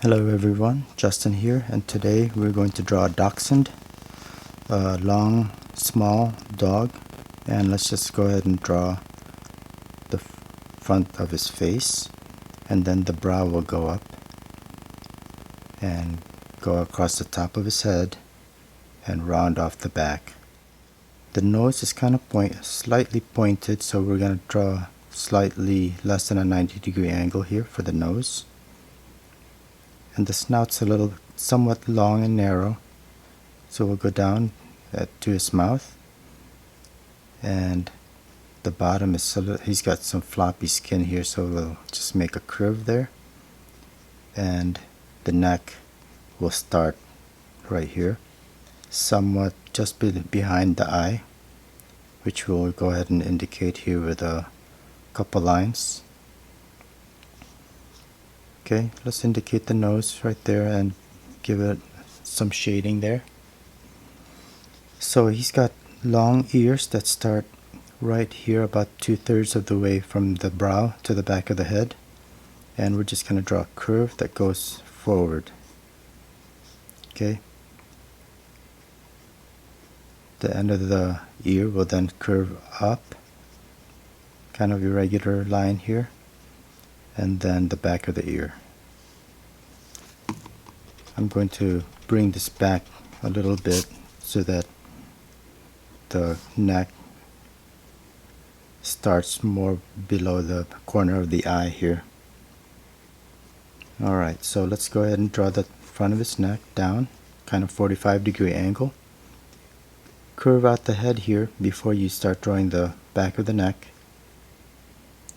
Hello everyone, Justin here, and today we're going to draw a Dachshund, a long, small dog, and let's just go ahead and draw the front of his face, and then the brow will go up and go across the top of his head and round off the back. The nose is kind of slightly pointed, so we're going to draw slightly less than a 90-degree angle here for the nose. And the snout's somewhat long and narrow, so we'll go down to his mouth, and the bottom is he's got some floppy skin here, so we'll just make a curve there, and the neck will start right here, somewhat just behind the eye, which we'll go ahead and indicate here with a couple lines. Okay, let's indicate the nose right there and give it some shading there. So he's got long ears that start right here, about 2/3 of the way from the brow to the back of the head. And we're just going to draw a curve that goes forward. Okay. The end of the ear will then curve up, kind of irregular line here, and then the back of the ear. I'm going to bring this back a little bit so that the neck starts more below the corner of the eye here. Alright, so let's go ahead and draw the front of his neck down, kind of 45-degree angle. Curve out the head here before you start drawing the back of the neck,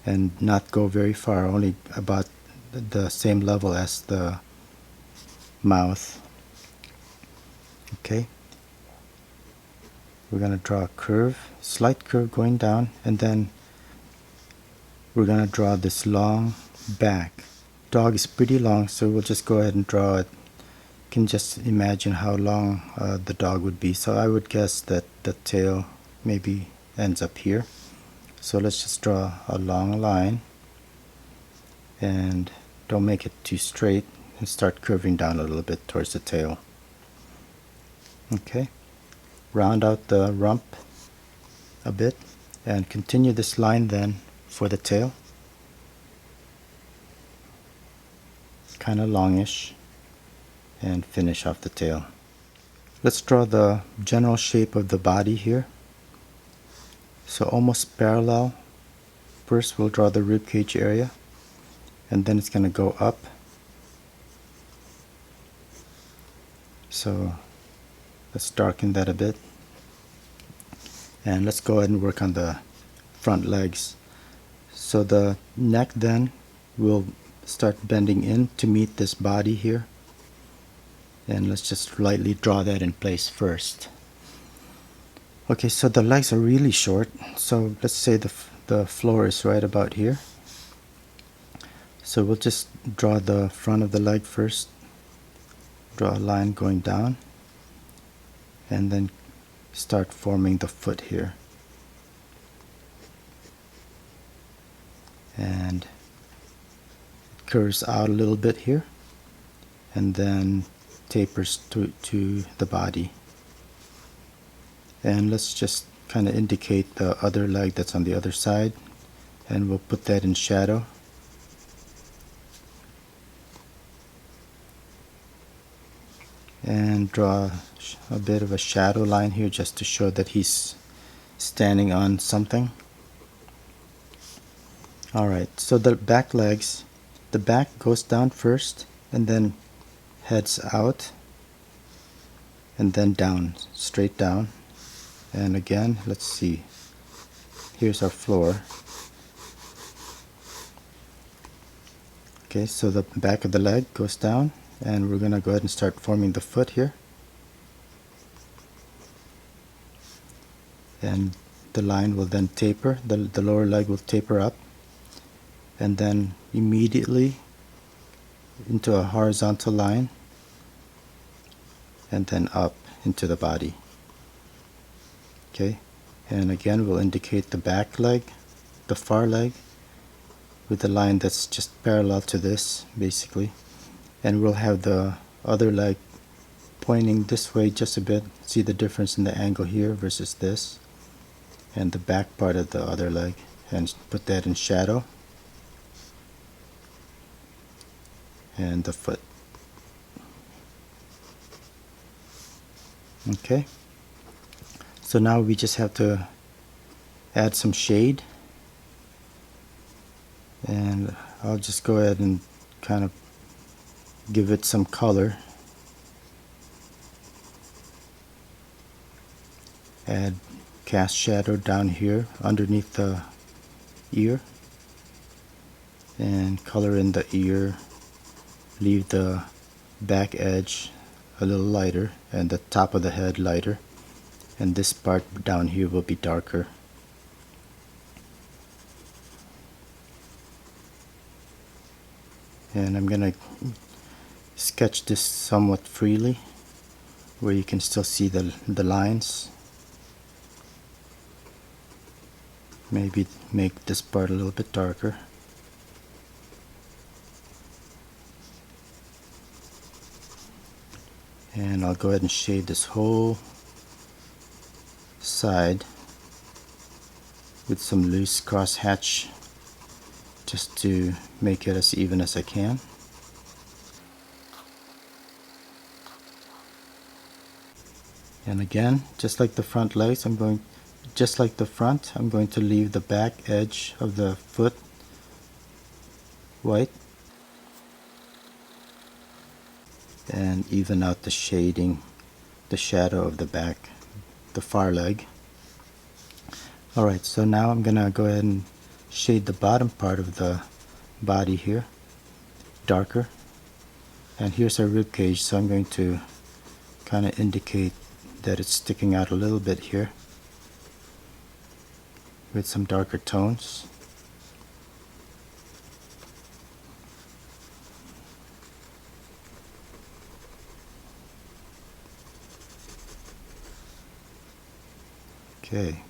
and not go very far, only about the same level as the mouth. Okay, we're going to draw a curve, slight curve going down, and then we're going to draw this long back. Dog is pretty long, so we'll just go ahead and draw it. You can just imagine how long the dog would be, so I would guess that the tail maybe ends up here. So let's just draw a long line, and don't make it too straight, and start curving down a little bit towards the tail. Okay, round out the rump a bit and continue this line then for the tail, kind of longish, and finish off the tail. Let's draw the general shape of the body here. So almost parallel. First we'll draw the rib cage area, and then it's going to go up. So let's darken that a bit, and let's go ahead and work on the front legs. So the neck then will start bending in to meet this body here, and let's just lightly draw that in place first. Okay, so the legs are really short, so let's say the floor is right about here. So we'll just draw the front of the leg first, draw a line going down, and then start forming the foot here. And it curves out a little bit here, and then tapers to the body. And let's just kind of indicate the other leg that's on the other side, and we'll put that in shadow. And draw a bit of a shadow line here just to show that he's standing on something. Alright, so the back legs, the back goes down first and then heads out and then down, straight down. And again, let's see, here's our floor. Okay, so the back of the leg goes down, and we're going to go ahead and start forming the foot here. And the line will then taper, the lower leg will taper up, and then immediately into a horizontal line, and then up into the body. Okay, and again we'll indicate the back leg, the far leg, with a line that's just parallel to this basically, and we'll have the other leg pointing this way just a bit. See the difference in the angle here versus this, and the back part of the other leg, and put that in shadow, and the foot. Okay, so now we just have to add some shade, and I'll just go ahead and kind of give it some color. Add cast shadow down here underneath the ear, and color in the ear. Leave the back edge a little lighter and the top of the head lighter, and this part down here will be darker. And I'm gonna sketch this somewhat freely where you can still see the lines. Maybe make this part a little bit darker. And I'll go ahead and shade this whole side with some loose crosshatch just to make it as even as I can. And again, just like the front legs, I'm going to leave the back edge of the foot white and even out the shading, the shadow of the back, the far leg. Alright, so now I'm gonna go ahead and shade the bottom part of the body here darker, and here's our rib cage, so I'm going to kind of indicate that it's sticking out a little bit here with some darker tones. Okay.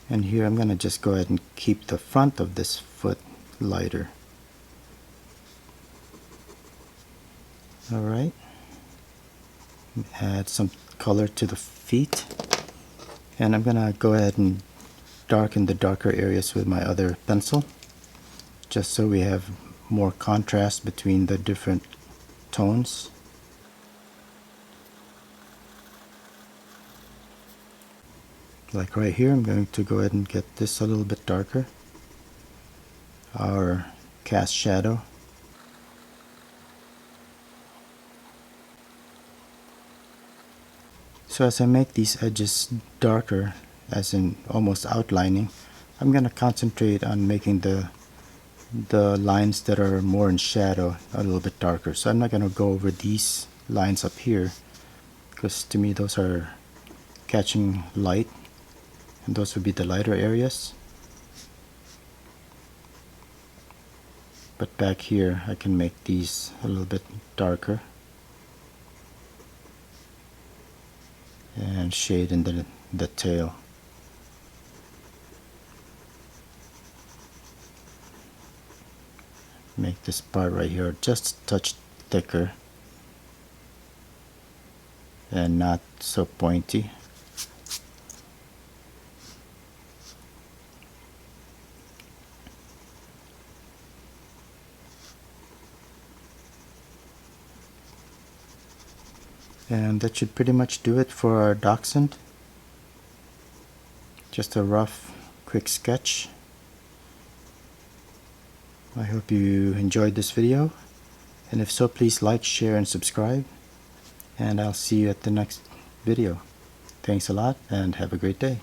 And here I'm going to just go ahead and keep the front of this foot lighter. Alright. Add some color to the feet. And I'm going to go ahead and darken the darker areas with my other pencil, just so we have more contrast between the different tones. Like right here, I'm going to go ahead and get this a little bit darker, our cast shadow. So as I make these edges darker, as in almost outlining, I'm going to concentrate on making the lines that are more in shadow a little bit darker. So I'm not going to go over these lines up here, because to me those are catching light, and those would be the lighter areas. But back here I can make these a little bit darker and shade in the tail. Make this part right here just a touch thicker and not so pointy. And that should pretty much do it for our Dachshund. Just a rough, quick sketch. I hope you enjoyed this video, and if so, please like, share, and subscribe, and I'll see you at the next video. Thanks a lot, and have a great day.